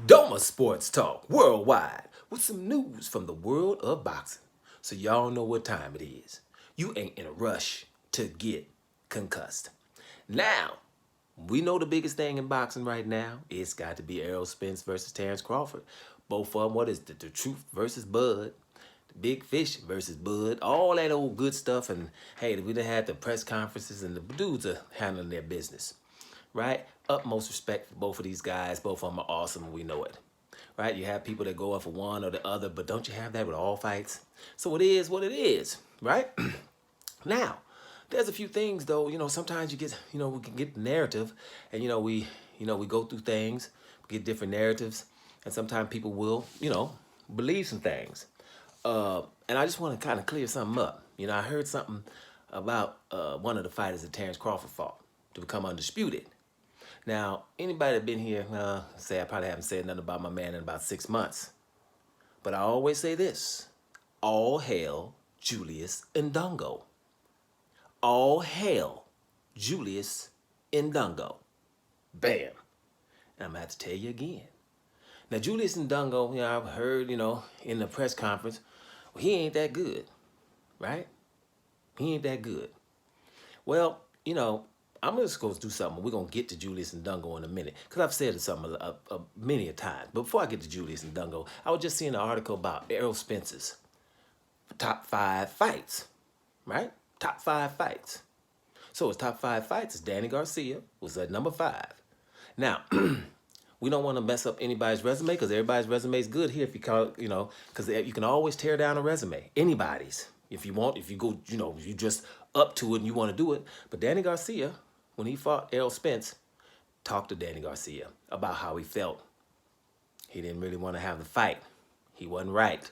Doma Sports Talk worldwide with some news from the world of boxing. So y'all know what time it is. You ain't in a rush to get concussed. Now, we know the biggest thing in boxing right now. It's got to be Errol Spence versus Terrence Crawford. Both of them, what is the Truth versus Bud? The Big Fish versus Bud. All that old good stuff. And hey, we done had the press conferences and the dudes are handling their business. Right? Utmost respect for both of these guys. Both of them are awesome, and we know it. Right? You have people that go up for one or the other, but don't you have that with all fights? So it is what it is, right? Now, there's a few things though, sometimes you get, we can get the narrative and we go through things, get different narratives, and sometimes people will, believe some things. And I just want to kind of clear something up. I heard something about one of the fighters that Terrence Crawford fought to become undisputed. Now, anybody that been here, say I probably haven't said nothing about my man in about 6 months. But I always say this: all hail Julius Indongo. All hail Julius Indongo. Bam. And I'm going to have to tell you again. Now, Julius Indongo, I've heard, in the press conference, well, he ain't that good, right? He ain't that good. Well, I'm just going to do something. We're going to get to Julius Indongo in a minute, because I've said something many a time. But before I get to Julius Indongo, I was just seeing an article about Errol Spence's top 5 fights, right? Top 5 fights. So his top 5 fights is Danny Garcia was at number 5. Now, we don't want to mess up anybody's resume, because everybody's resume is good here. If you call, because you can always tear down a resume, anybody's. If you want, if you go, if you just up to it and you want to do it. But Danny Garcia, when he fought Errol Spence, talked to Danny Garcia about how he felt. He didn't really want to have the fight. He wasn't right.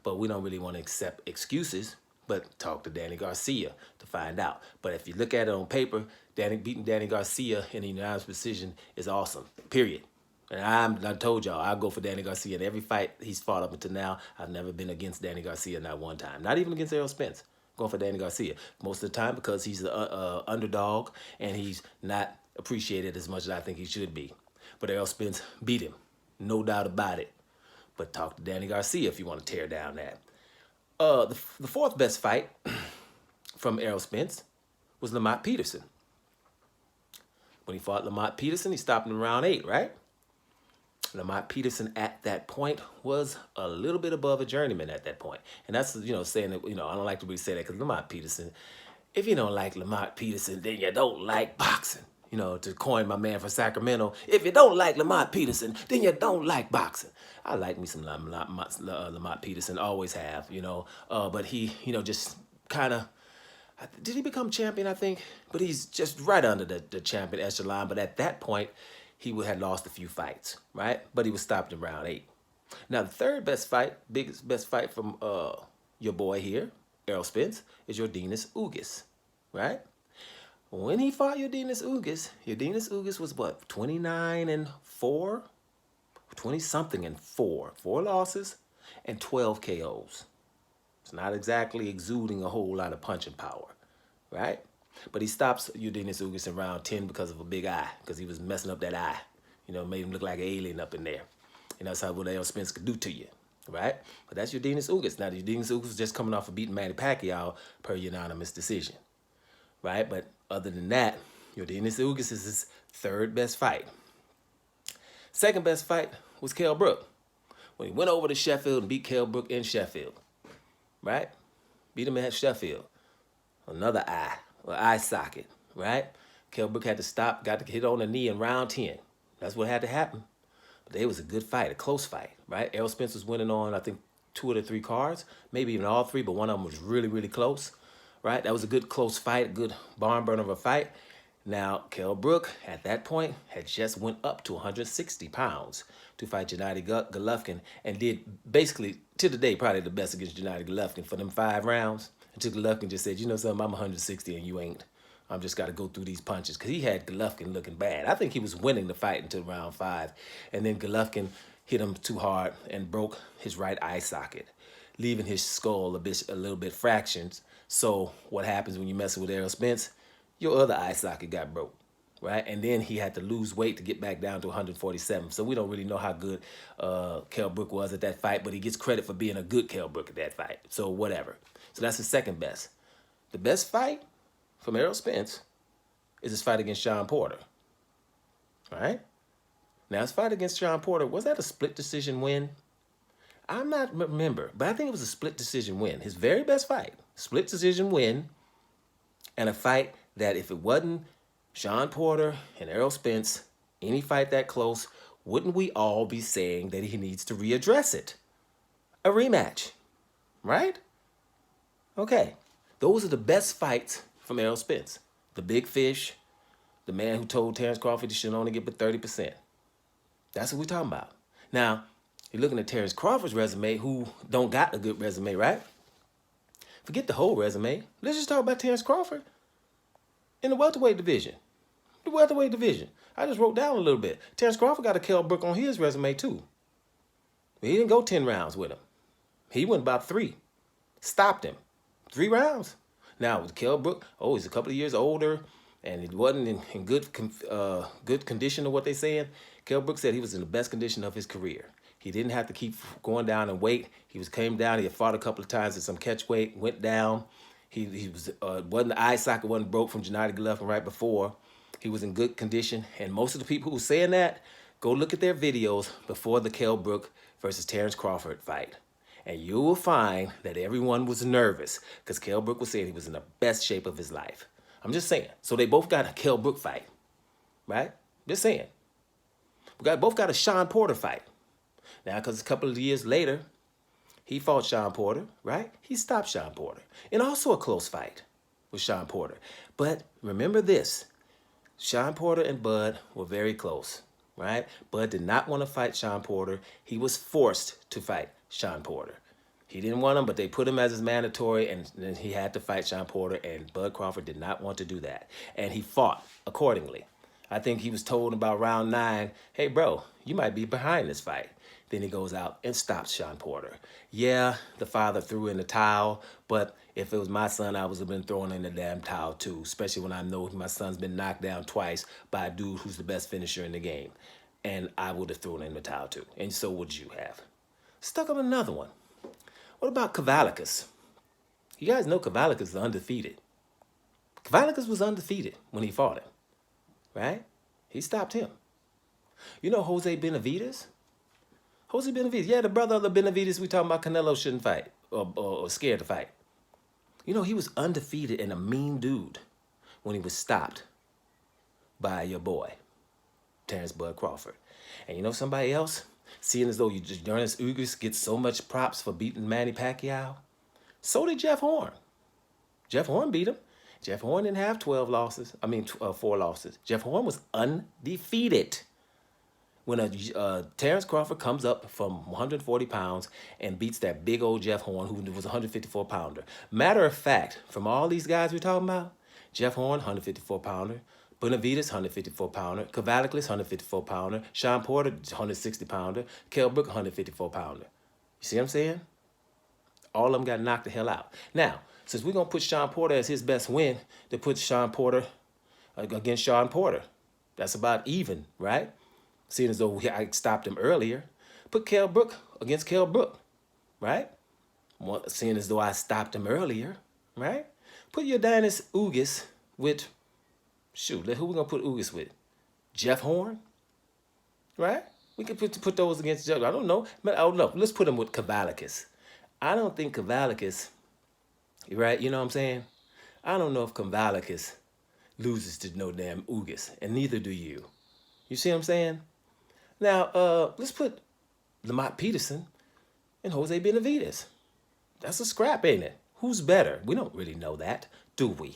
But we don't really want to accept excuses, but talk to Danny Garcia to find out. But if you look at it on paper, beating Danny Garcia in a unanimous decision is awesome, period. And I told y'all, I'll go for Danny Garcia in every fight he's fought up until now. I've never been against Danny Garcia, not one time. Not even against Errol Spence. Going for Danny Garcia. Most of the time because he's the underdog and he's not appreciated as much as I think he should be. But Errol Spence beat him. No doubt about it. But talk to Danny Garcia if you want to tear down that. The 4th best fight from Errol Spence was Lamont Peterson. When he fought Lamont Peterson, he stopped him in round 8, right? Lamont Peterson at that point was a little bit above a journeyman at that point. And that's, saying that, I don't like to really say that, because Lamont Peterson, if you don't like Lamont Peterson, then you don't like boxing. To coin my man from Sacramento, if you don't like Lamont Peterson, then you don't like boxing. I like me some Lamont Peterson, always have, but he, just kind of, did he become champion, I think? But he's just right under the champion echelon. But at that point, he had lost a few fights, right? But he was stopped in round 8. Now, the 3rd best fight, best fight from your boy here, Errol Spence, is Yordenis Ugas, right? When he fought Yordenis Ugas was what, 29-4? 20-something and 4. 4 losses and 12 KOs. It's not exactly exuding a whole lot of punching power, right? But he stops Yordenis Ugas in round 10 because of a big eye, because he was messing up that eye. Made him look like an alien up in there. That's what Errol Spence could do to you, right? But that's Yordenis Ugas. Now, Yordenis Ugas was just coming off of beating Manny Pacquiao per unanimous decision, right? But other than that, Yordenis Ugas is his 3rd best fight. 2nd best fight was Kell Brook, when he went over to Sheffield and beat Kell Brook in Sheffield, right? Beat him at Sheffield. Another eye socket, right? Kell Brook had to stop, got to hit on the knee in round 10. That's what had to happen. But it was a good fight, a close fight, right? Errol Spence was winning on, I think, 2 of the 3 cards, maybe even all 3, but one of them was really, really close, right? That was a good close fight, a good barn burner of a fight. Now, Kell Brook, at that point, had just went up to 160 pounds to fight Gennady Golovkin, and did basically, to the day, probably the best against Gennady Golovkin for them 5 rounds. Until Golovkin just said, something, I'm 160 and you ain't. I'm just got to go through these punches, because he had Golovkin looking bad. I think he was winning the fight until round 5. And then Golovkin hit him too hard and broke his right eye socket, leaving his skull a little bit fractured. So what happens when you mess with Errol Spence? Your other eye socket got broke. right? And then he had to lose weight to get back down to 147. So we don't really know how good Kell Brook was at that fight, but he gets credit for being a good Kell Brook at that fight. So whatever. So that's his second best. The best fight from Errol Spence is his fight against Sean Porter, right? Now his fight against Sean Porter, was that a split decision win? I'm not remember, but I think it was a split decision win. His very best fight, split decision win, and a fight that if it wasn't Sean Porter and Errol Spence, any fight that close, wouldn't we all be saying that he needs to readdress it? A rematch, right? Okay, those are the best fights from Errol Spence. The big fish, the man who told Terrence Crawford he should only get but 30%. That's what we're talking about. Now, you're looking at Terrence Crawford's resume, who don't got a good resume, right? Forget the whole resume. Let's just talk about Terrence Crawford in the welterweight division. The welterweight division. I just wrote down a little bit. Terrence Crawford got a Kell Brook on his resume too. He didn't go 10 rounds with him. He went about 3. Stopped him. 3 rounds. Now with Kell Brook, he's a couple of years older, and he wasn't in good condition of what they're saying. Kell Brook said he was in the best condition of his career. He didn't have to keep going down in weight. Came down. He had fought a couple of times at some catch weight, went down. He was wasn't the eye socket wasn't broke from Gennady Golovkin right before. He was in good condition, and most of the people who saying that, go look at their videos before the Kell Brook versus Terrence Crawford fight, and you will find that everyone was nervous because Kell Brook was saying he was in the best shape of his life. I'm just saying. So they both got a Kell Brook fight, right? Just saying. Both got a Sean Porter fight. Now, because a couple of years later, he fought Sean Porter, right? He stopped Sean Porter. And also a close fight with Sean Porter. But remember this, Sean Porter and Bud were very close, right? Bud did not want to fight Sean Porter. He was forced to fight Sean Porter. He didn't want him, but they put him as his mandatory, and then he had to fight Sean Porter, and Bud Crawford did not want to do that. And he fought accordingly. I think he was told about round 9, hey, bro, you might be behind this fight. Then he goes out and stops Sean Porter. Yeah, the father threw in the towel, but if it was my son, I would have been throwing in the damn towel too, especially when I know my son's been knocked down twice by a dude who's the best finisher in the game. And I would have thrown in the towel too, and so would you have. Stuck up another one. What about Cavalicus? You guys know Cavalicus is undefeated. Cavalicus was undefeated when he fought him, right? He stopped him. You know Jose Benavidez? Jose Benavidez, yeah, the brother of the Benavidez we talking about Canelo shouldn't fight or scared to fight. You know, he was undefeated and a mean dude when he was stopped by your boy, Terrence Bud Crawford. And you know somebody else? Seeing as though Julius Indongo gets so much props for beating Manny Pacquiao, so did Jeff Horn. Jeff Horn beat him. Jeff Horn didn't have 4 losses. Jeff Horn was undefeated. When Terrence Crawford comes up from 140 pounds and beats that big old Jeff Horn, who was a 154-pounder. Matter of fact, from all these guys we're talking about, Jeff Horn, 154-pounder, Benavidez, 154-pounder, Cavalicus, 154-pounder, Sean Porter, 160-pounder, Kell Brook, 154-pounder. You see what I'm saying? All of them got knocked the hell out. Now, since we're going to put Sean Porter as his best win, to put Sean Porter against Sean Porter, that's about even, right? Seeing as though I stopped him earlier. Put Kell Brook against Kell Brook, right? Seeing as though I stopped him earlier, right? Put Yordanis Ugas with, who we going to put Ugas with? Jeff Horn, right? We could put those against Jeff. I don't know. Let's put him with Cavalicus. I don't think Cavalicus, right? You know what I'm saying? I don't know if Cavalicus loses to no damn Ugas, and neither do you. You see what I'm saying? Now, let's put Lamont Peterson and Jose Benavidez. That's a scrap, ain't it? Who's better? We don't really know that, do we? You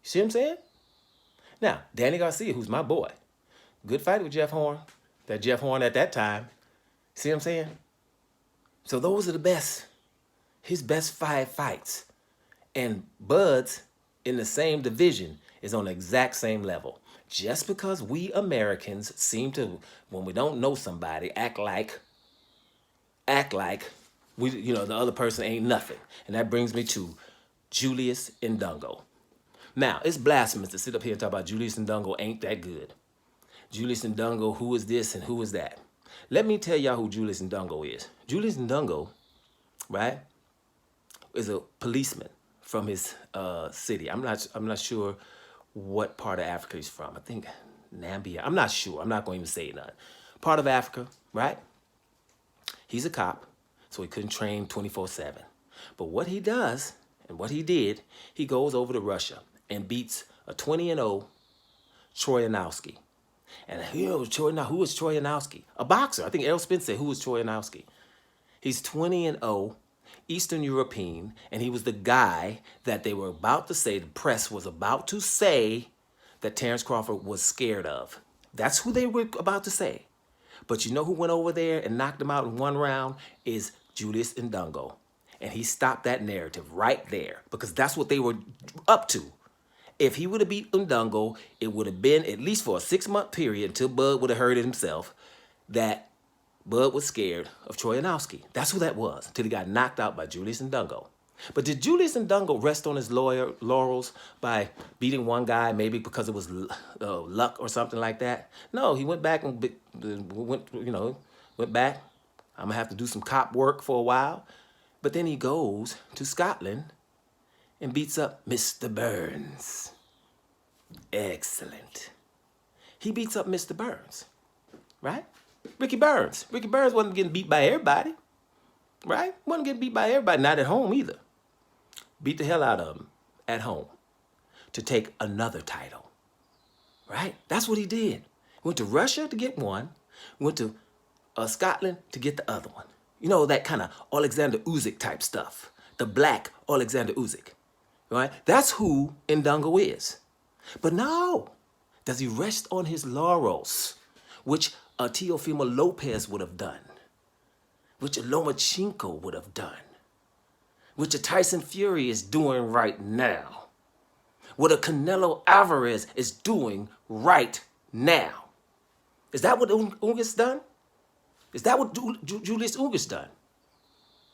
see what I'm saying? Now, Danny Garcia, who's my boy. Good fight with Jeff Horn. That Jeff Horn at that time. See what I'm saying? So those are the best. His best 5 fights. And Bud's in the same division is on the exact same level. Just because we Americans seem to, when we don't know somebody, act like we, the other person ain't nothing. And that brings me to Julius Indongo. Now, it's blasphemous to sit up here and talk about Julius Indongo ain't that good. Julius Indongo, who is this and who is that? Let me tell y'all who Julius Indongo is. Julius Indongo, right, is a policeman from his city. I'm not sure what part of Africa he's from. I think Nambia. I'm not sure. I'm not going to even say none. Part of Africa, right? He's a cop, so he couldn't train 24/7. But what he does and what he did, he goes over to Russia and beats a 20-0 Troyanowski. And who is Troyanowski? A boxer. I think Errol Spence said, who is Troyanowski? He's 20-0, Eastern European, and he was the guy that they were about to say, the press was about to say that Terrence Crawford was scared of. That's who they were about to say. But you know who went over there and knocked him out in one round is Julius Indongo. And he stopped that narrative right there because that's what they were up to. If he would have beat Indongo, it would have been, at least for a 6-month period, until Bud would have heard it himself, that Bud was scared of Troyanowski. That's who that was, until he got knocked out by Julius Indongo. But did Julius Indongo rest on his laurels by beating one guy, maybe because it was luck or something like that? No, he went back and went back. I'm going to have to do some cop work for a while. But then he goes to Scotland and beats up Mr. Burns. Excellent. He beats up Mr. Burns, right? Ricky Burns. Ricky Burns wasn't getting beat by everybody, right? Wasn't getting beat by everybody, not at home either. Beat the hell out of him at home to take another title, right? That's what he did. Went to Russia to get one, went to Scotland to get the other one. You know, that kind of Alexander Usyk type stuff. The black Alexander Usyk, right? That's who Indongo is. But no, does he rest on his laurels, which a Teofimo Lopez would have done, which a Lomachenko would have done, which a Tyson Fury is doing right now, what a Canelo Alvarez is doing right now. Is that what Ungus done? Is that what Julius Ungus done?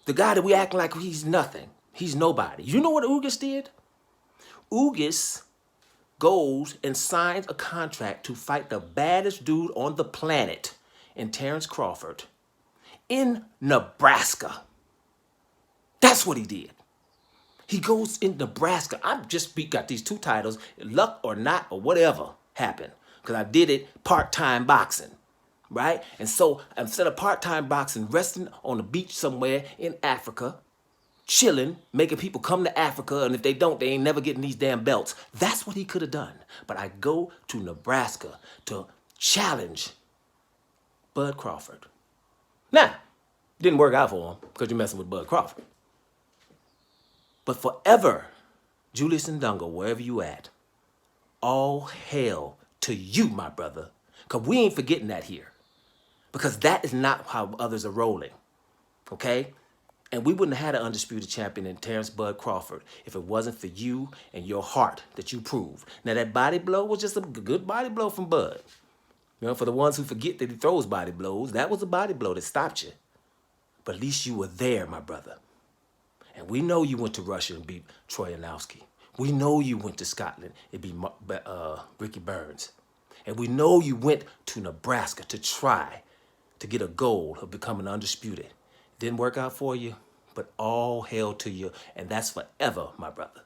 The guy that we acting like he's nothing. He's nobody. You know what Ungus did? Ungus goes and signs a contract to fight the baddest dude on the planet in Terrence Crawford in Nebraska. That's what he did. He goes in Nebraska. I just got these 2 titles, luck or not or whatever happened, because I did it part-time boxing, right? And so instead of part-time boxing, resting on the beach somewhere in Africa, chilling, making people come to Africa, and if they don't, they ain't never getting these damn belts. That's what he could have done. But I go to Nebraska to challenge Bud Crawford. Now, didn't work out for him because you're messing with Bud Crawford. But forever, Julius Indongo, wherever you at, all hail to you, my brother, because we ain't forgetting that here. Because that is not how others are rolling, okay? And we wouldn't have had an undisputed champion in Terrence Bud Crawford if it wasn't for you and your heart that you proved. Now, that body blow was just a good body blow from Bud. You know, for the ones who forget that he throws body blows, that was a body blow that stopped you. But at least you were there, my brother. And we know you went to Russia and beat Troyanowski. We know you went to Scotland and beat Ricky Burns. And we know you went to Nebraska to try to get a goal of becoming undisputed. Didn't work out for you, but all hail to you, and that's forever, my brother.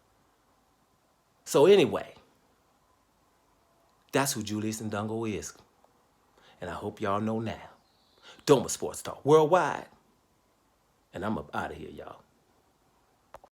So anyway, that's who Julius Indongo is. And I hope y'all know now. Doma Sports Talk Worldwide. And I'm up out of here, y'all.